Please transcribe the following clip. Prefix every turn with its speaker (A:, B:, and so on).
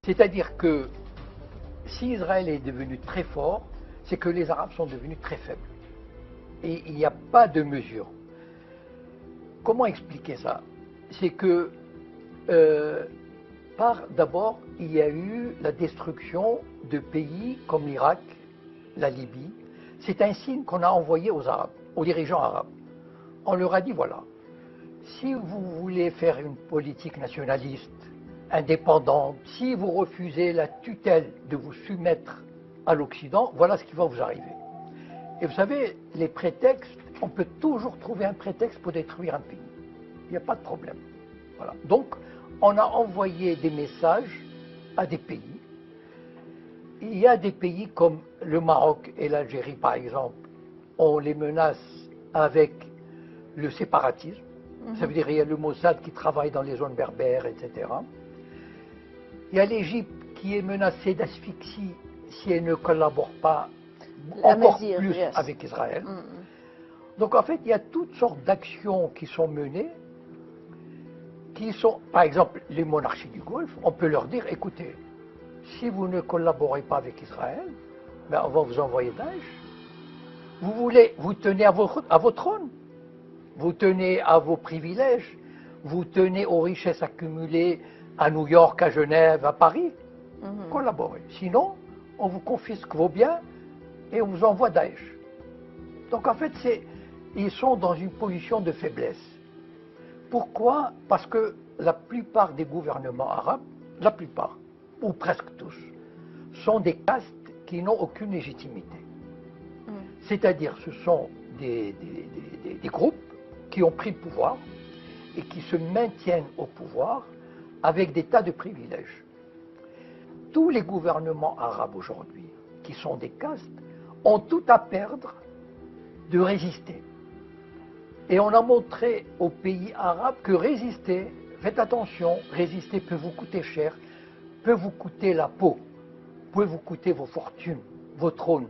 A: C'est-à-dire que si Israël est devenu très fort, c'est que les Arabes sont devenus très faibles. Et il n'y a pas de mesure. Comment expliquer ça? C'est que, d'abord, il y a eu la destruction de pays comme l'Irak, la Libye. C'est un signe qu'on a envoyé aux Arabes, aux dirigeants arabes. On leur a dit, voilà, si vous voulez faire une politique nationaliste, indépendante, si vous refusez la tutelle de vous soumettre à l'Occident, voilà ce qui va vous arriver. Et vous savez, les prétextes, on peut toujours trouver un prétexte pour détruire un pays. Il n'y a pas de problème. Voilà. Donc, on a envoyé des messages à des pays. Il y a des pays comme le Maroc et l'Algérie, par exemple, on les menace avec le séparatisme. Ça veut dire qu'il y a le Mossad qui travaille dans les zones berbères, etc. Il y a l'Égypte qui est menacée d'asphyxie si elle ne collabore pas encore plus avec Israël. Donc en fait, il y a toutes sortes d'actions qui sont menées, qui sont, par exemple, les monarchies du Golfe, on peut leur dire, écoutez, si vous ne collaborez pas avec Israël, ben on va vous envoyer Daesh. Vous tenez à vos trônes, vous tenez à vos privilèges, vous tenez aux richesses accumulées à New York, à Genève, à Paris. Collaborez. Sinon, on vous confisque vos biens et on vous envoie Daesh. Donc en fait, ils sont dans une position de faiblesse. Pourquoi? Parce que la plupart des gouvernements arabes, la plupart, ou presque tous, sont des castes qui n'ont aucune légitimité. C'est-à-dire, ce sont des groupes qui ont pris le pouvoir et qui se maintiennent au pouvoir avec des tas de privilèges. Tous les gouvernements arabes aujourd'hui, qui sont des castes, ont tout à perdre de résister. Et on a montré aux pays arabes que résister, faites attention, résister peut vous coûter cher, peut vous coûter la peau, peut vous coûter vos fortunes, vos trônes.